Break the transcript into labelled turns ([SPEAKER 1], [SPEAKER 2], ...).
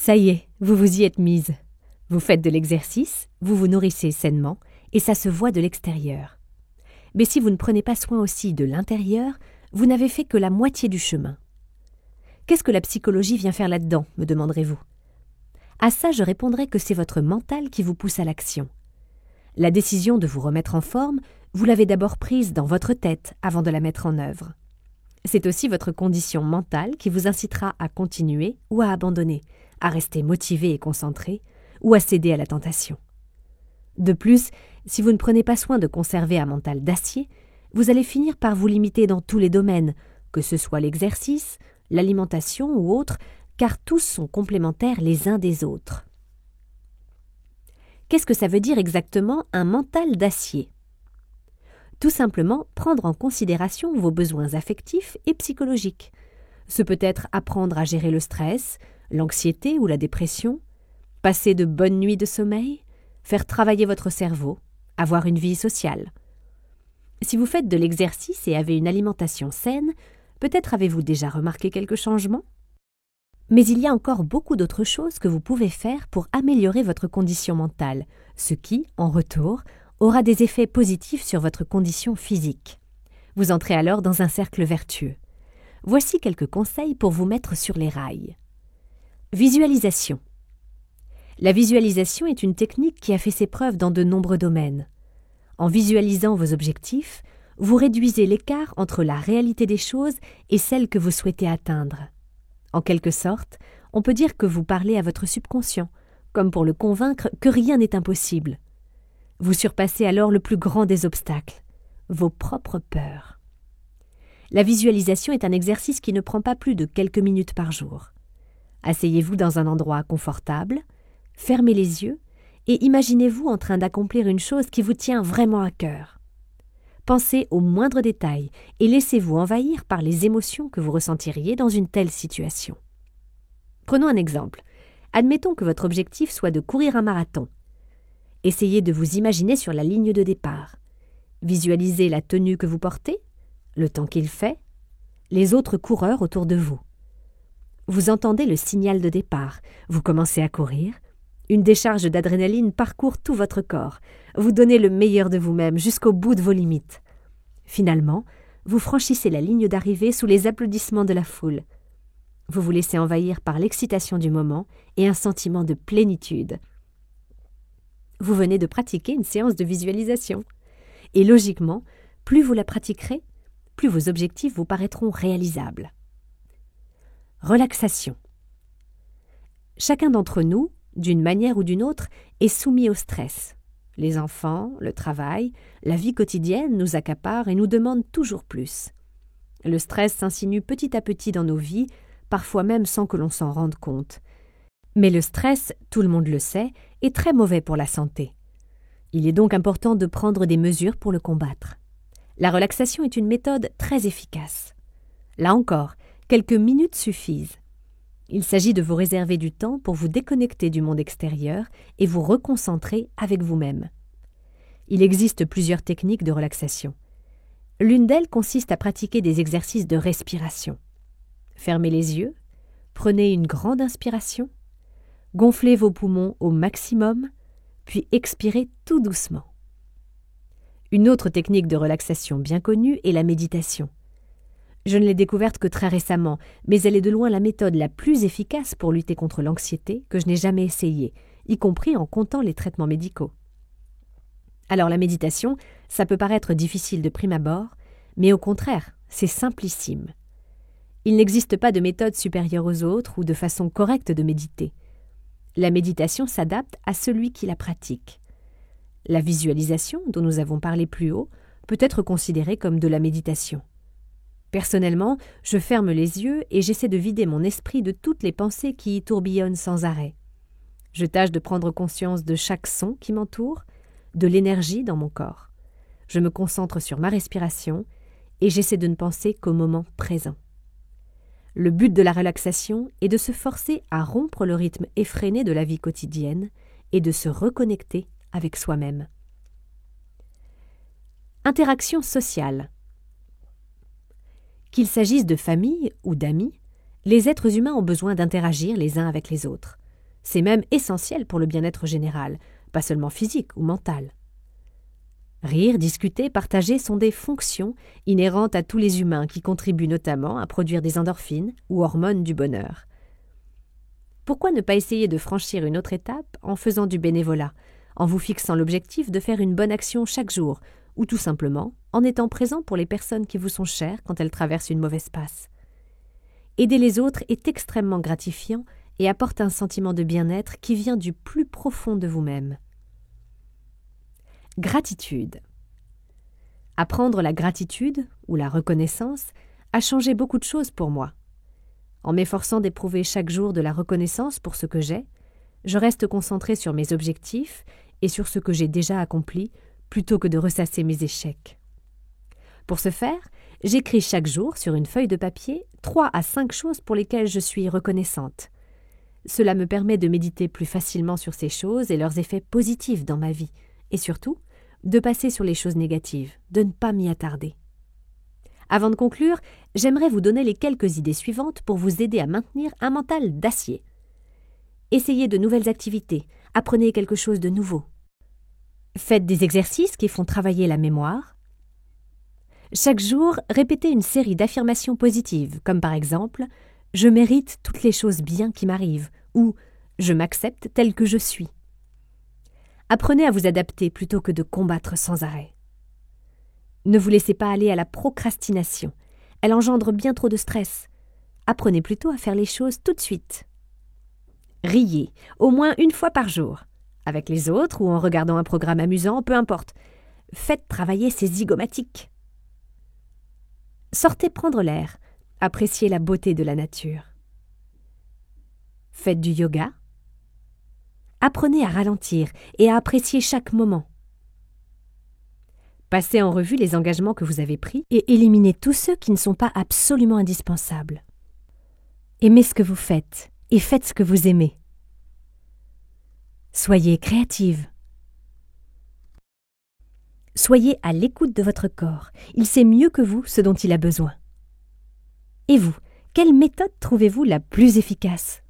[SPEAKER 1] Ça y est, vous vous y êtes mise. Vous faites de l'exercice, vous vous nourrissez sainement, et ça se voit de l'extérieur. Mais si vous ne prenez pas soin aussi de l'intérieur, vous n'avez fait que la moitié du chemin. Qu'est-ce que la psychologie vient faire là-dedans, me demanderez-vous? À ça, je répondrai que c'est votre mental qui vous pousse à l'action. La décision de vous remettre en forme, vous l'avez d'abord prise dans votre tête avant de la mettre en œuvre. C'est aussi votre condition mentale qui vous incitera à continuer ou à abandonner, à rester motivé et concentré, ou à céder à la tentation. De plus, si vous ne prenez pas soin de conserver un mental d'acier, vous allez finir par vous limiter dans tous les domaines, que ce soit l'exercice, l'alimentation ou autre, car tous sont complémentaires les uns des autres. Qu'est-ce que ça veut dire exactement un mental d'acier? Tout simplement prendre en considération vos besoins affectifs et psychologiques. Ce peut être apprendre à gérer le stress, l'anxiété ou la dépression, passer de bonnes nuits de sommeil, faire travailler votre cerveau, avoir une vie sociale. Si vous faites de l'exercice et avez une alimentation saine, peut-être avez-vous déjà remarqué quelques changements? Mais il y a encore beaucoup d'autres choses que vous pouvez faire pour améliorer votre condition mentale, ce qui, en retour, aura des effets positifs sur votre condition physique. Vous entrez alors dans un cercle vertueux. Voici quelques conseils pour vous mettre sur les rails. Visualisation. La visualisation est une technique qui a fait ses preuves dans de nombreux domaines. En visualisant vos objectifs, vous réduisez l'écart entre la réalité des choses et celle que vous souhaitez atteindre. En quelque sorte, on peut dire que vous parlez à votre subconscient, comme pour le convaincre que rien n'est impossible. Vous surpassez alors le plus grand des obstacles, vos propres peurs. La visualisation est un exercice qui ne prend pas plus de quelques minutes par jour. Asseyez-vous dans un endroit confortable, fermez les yeux et imaginez-vous en train d'accomplir une chose qui vous tient vraiment à cœur. Pensez aux moindres détails et laissez-vous envahir par les émotions que vous ressentiriez dans une telle situation. Prenons un exemple. Admettons que votre objectif soit de courir un marathon. Essayez de vous imaginer sur la ligne de départ. Visualisez la tenue que vous portez, le temps qu'il fait, les autres coureurs autour de vous. Vous entendez le signal de départ, vous commencez à courir, une décharge d'adrénaline parcourt tout votre corps, vous donnez le meilleur de vous-même jusqu'au bout de vos limites. Finalement, vous franchissez la ligne d'arrivée sous les applaudissements de la foule. Vous vous laissez envahir par l'excitation du moment et un sentiment de plénitude. Vous venez de pratiquer une séance de visualisation. Et logiquement, plus vous la pratiquerez, plus vos objectifs vous paraîtront réalisables. Relaxation. Chacun d'entre nous, d'une manière ou d'une autre, est soumis au stress. Les enfants, le travail, la vie quotidienne nous accaparent et nous demandent toujours plus. Le stress s'insinue petit à petit dans nos vies, parfois même sans que l'on s'en rende compte. Mais le stress, tout le monde le sait, est très mauvais pour la santé. Il est donc important de prendre des mesures pour le combattre. La relaxation est une méthode très efficace. Là encore, quelques minutes suffisent. Il s'agit de vous réserver du temps pour vous déconnecter du monde extérieur et vous reconcentrer avec vous-même. Il existe plusieurs techniques de relaxation. L'une d'elles consiste à pratiquer des exercices de respiration. Fermez les yeux, prenez une grande inspiration, gonflez vos poumons au maximum, puis expirez tout doucement. Une autre technique de relaxation bien connue est la méditation. Je ne l'ai découverte que très récemment, mais elle est de loin la méthode la plus efficace pour lutter contre l'anxiété que je n'ai jamais essayée, y compris en comptant les traitements médicaux. Alors la méditation, ça peut paraître difficile de prime abord, mais au contraire, c'est simplissime. Il n'existe pas de méthode supérieure aux autres ou de façon correcte de méditer. La méditation s'adapte à celui qui la pratique. La visualisation, dont nous avons parlé plus haut, peut être considérée comme de la méditation. Personnellement, je ferme les yeux et j'essaie de vider mon esprit de toutes les pensées qui y tourbillonnent sans arrêt. Je tâche de prendre conscience de chaque son qui m'entoure, de l'énergie dans mon corps. Je me concentre sur ma respiration et j'essaie de ne penser qu'au moment présent. Le but de la relaxation est de se forcer à rompre le rythme effréné de la vie quotidienne et de se reconnecter avec soi-même. Interaction sociale. Qu'il s'agisse de famille ou d'amis, les êtres humains ont besoin d'interagir les uns avec les autres. C'est même essentiel pour le bien-être général, pas seulement physique ou mental. Rire, discuter, partager sont des fonctions inhérentes à tous les humains qui contribuent notamment à produire des endorphines ou hormones du bonheur. Pourquoi ne pas essayer de franchir une autre étape en faisant du bénévolat, en vous fixant l'objectif de faire une bonne action chaque jour, ou tout simplement en étant présent pour les personnes qui vous sont chères quand elles traversent une mauvaise passe. Aider les autres est extrêmement gratifiant et apporte un sentiment de bien-être qui vient du plus profond de vous-même. Gratitude. Apprendre la gratitude, ou la reconnaissance, a changé beaucoup de choses pour moi. En m'efforçant d'éprouver chaque jour de la reconnaissance pour ce que j'ai, je reste concentrée sur mes objectifs et sur ce que j'ai déjà accompli, plutôt que de ressasser mes échecs. Pour ce faire, j'écris chaque jour sur une feuille de papier 3 à 5 choses pour lesquelles je suis reconnaissante. Cela me permet de méditer plus facilement sur ces choses et leurs effets positifs dans ma vie, et surtout, de passer sur les choses négatives, de ne pas m'y attarder. Avant de conclure, j'aimerais vous donner les quelques idées suivantes pour vous aider à maintenir un mental d'acier. Essayez de nouvelles activités, apprenez quelque chose de nouveau. Faites des exercices qui font travailler la mémoire. Chaque jour, répétez une série d'affirmations positives, comme par exemple « Je mérite toutes les choses bien qui m'arrivent » ou « Je m'accepte tel que je suis ». Apprenez à vous adapter plutôt que de combattre sans arrêt. Ne vous laissez pas aller à la procrastination. Elle engendre bien trop de stress. Apprenez plutôt à faire les choses tout de suite. Riez, au moins une fois par jour. Avec les autres ou en regardant un programme amusant, peu importe. Faites travailler ces zygomatiques. Sortez prendre l'air. Appréciez la beauté de la nature. Faites du yoga. Apprenez à ralentir et à apprécier chaque moment. Passez en revue les engagements que vous avez pris et éliminez tous ceux qui ne sont pas absolument indispensables. Aimez ce que vous faites et faites ce que vous aimez. Soyez créative. Soyez à l'écoute de votre corps. Il sait mieux que vous ce dont il a besoin. Et vous, quelle méthode trouvez-vous la plus efficace ?